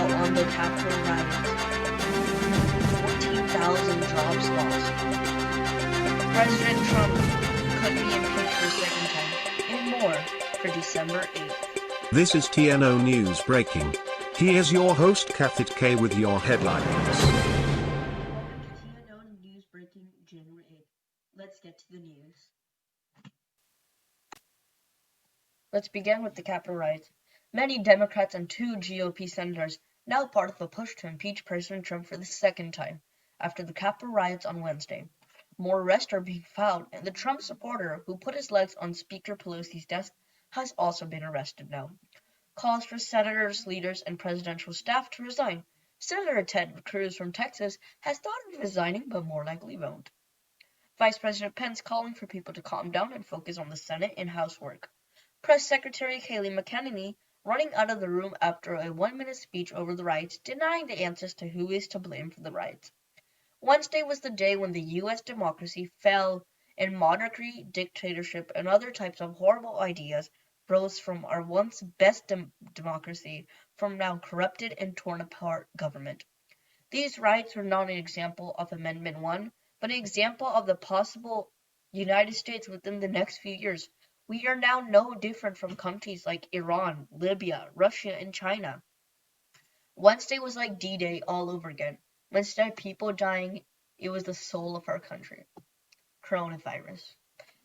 out on the Capitol riots. 14,000 jobs lost. President Trump could be impeached for a second time, and more for December 8th. This is TNO News Breaking. Here's your host Kathit K with your headlines. Welcome to TNO News Breaking, January 8th. Let's get to the news. Let's begin with the Capitol riots. Many Democrats and 2 GOP senators now part of a push to impeach President Trump for the second time after the Capitol riots on Wednesday. More arrests are being filed, and the Trump supporter who put his legs on Speaker Pelosi's desk has also been arrested now. Calls for senators, leaders, and presidential staff to resign. Senator Ted Cruz from Texas has thought of resigning, but more likely won't. Vice President Pence calling for people to calm down and focus on the Senate and House work. Press Secretary Kayleigh McEnany running out of the room after a 1-minute speech over the riots, denying the answers to who is to blame for the riots. Wednesday was the day when the U.S. democracy fell, and monarchy, dictatorship, and other types of horrible ideas rose from our once best democracy from now corrupted and torn apart government. These riots were not an example of Amendment 1, but an example of the possible United States within the next few years. We are now no different from countries like Iran, Libya, Russia, and China. Wednesday was like D-Day all over again. Instead of people dying, it was the soul of our country. Coronavirus.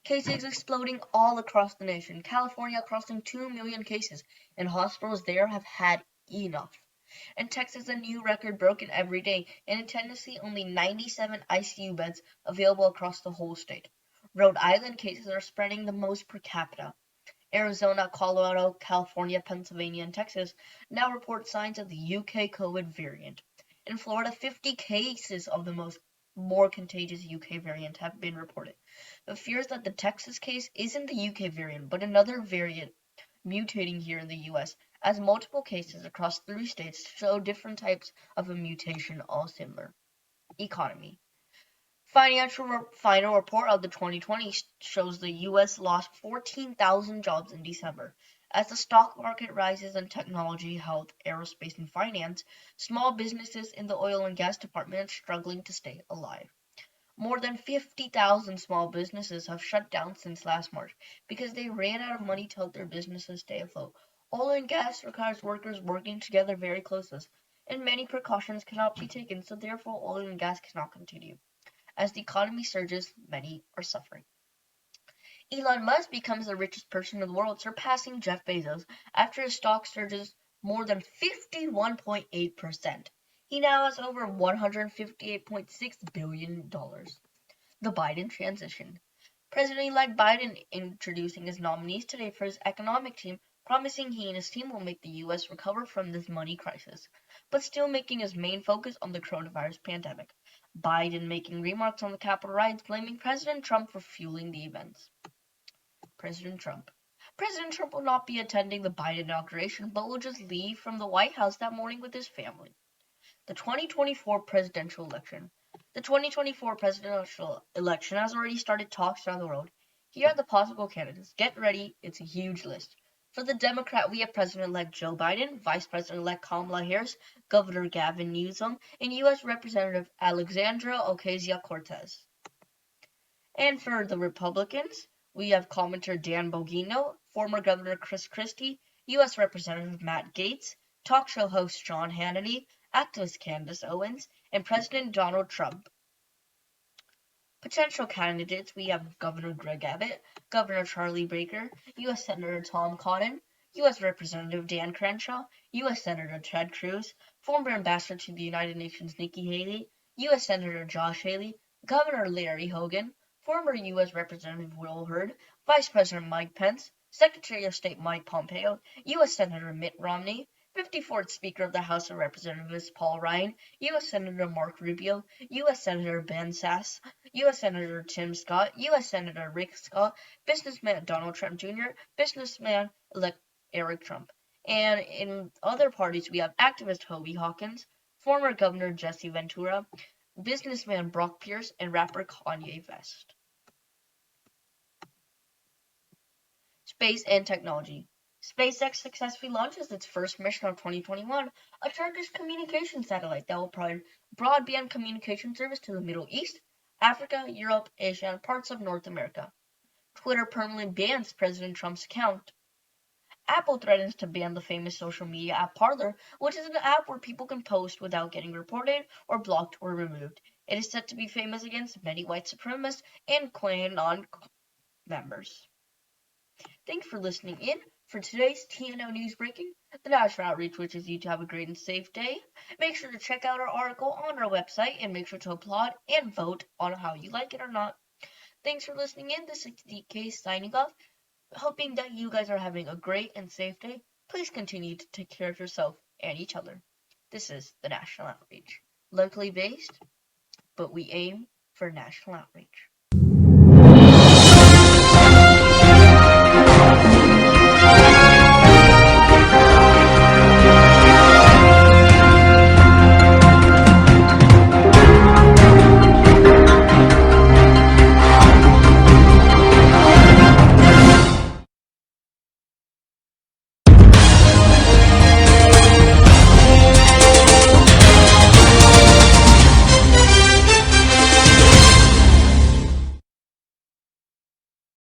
Cases exploding all across the nation. California crossing 2 million cases, and hospitals there have had enough. In Texas, a new record broken every day, and in Tennessee, only 97 ICU beds available across the whole state. Rhode Island cases are spreading the most per capita. Arizona, Colorado, California, Pennsylvania, and Texas now report signs of the UK COVID variant. In Florida, 50 cases of the more contagious UK variant have been reported. The fears that the Texas case isn't the UK variant, but another variant mutating here in the US, as multiple cases across 3 states show different types of a mutation, all similar. Economy. Final report of the 2020 shows the U.S. lost 14,000 jobs in December. As the stock market rises in technology, health, aerospace, and finance, small businesses in the oil and gas department are struggling to stay alive. More than 50,000 small businesses have shut down since last March because they ran out of money to help their businesses stay afloat. Oil and gas requires workers working together very closely, and many precautions cannot be taken, so therefore oil and gas cannot continue. As the economy surges, many are suffering. Elon Musk becomes the richest person in the world, surpassing Jeff Bezos after his stock surges more than 51.8%. He now has over $158.6 billion. The Biden transition. President-elect Biden introducing his nominees today for his economic team, promising he and his team will make the U.S. recover from this money crisis, but still making his main focus on the coronavirus pandemic. Biden making remarks on the Capitol riots, blaming President Trump for fueling the events. President Trump will not be attending the Biden inauguration, but will just leave from the White House that morning with his family. The 2024 presidential election. The 2024 presidential election has already started talks around the world. Here are the possible candidates. Get ready, it's a huge list. For the Democrat, we have President-elect Joe Biden, Vice President-elect Kamala Harris, Governor Gavin Newsom, and U.S. Representative Alexandria Ocasio-Cortez. And for the Republicans, we have commentator Dan Bongino, former Governor Chris Christie, U.S. Representative Matt Gaetz, talk show host Sean Hannity, activist Candace Owens, and President Donald Trump. Potential candidates, we have Governor Greg Abbott, Governor Charlie Baker, U.S. Senator Tom Cotton, U.S. Representative Dan Crenshaw, U.S. Senator Ted Cruz, former Ambassador to the United Nations Nikki Haley, U.S. Senator Josh Haley, Governor Larry Hogan, former U.S. Representative Will Hurd, Vice President Mike Pence, Secretary of State Mike Pompeo, U.S. Senator Mitt Romney, 54th Speaker of the House of Representatives Paul Ryan, U.S. Senator Mark Rubio, U.S. Senator Ben Sasse, U.S. Senator Tim Scott, U.S. Senator Rick Scott, businessman Donald Trump Jr., businessman-elect Eric Trump. And in other parties, we have activist Hobie Hawkins, former Governor Jesse Ventura, businessman Brock Pierce, and rapper Kanye West. Space and technology. SpaceX successfully launches its first mission of 2021, a Turkish communication satellite that will provide broadband communication service to the Middle East, Africa, Europe, Asia, and parts of North America. Twitter permanently bans President Trump's account. Apple threatens to ban the famous social media app Parler, which is an app where people can post without getting reported or blocked or removed. It is said to be famous against many white supremacists and QAnon members. Thanks for listening in for today's TNO News Breaking. The National Outreach wishes you to have a great and safe day. Make sure to check out our article on our website and make sure to applaud and vote on how you like it or not. Thanks for listening in. This is DK signing off, hoping that you guys are having a great and safe day. Please continue to take care of yourself and each other. This is the National Outreach. Locally based, but we aim for national outreach.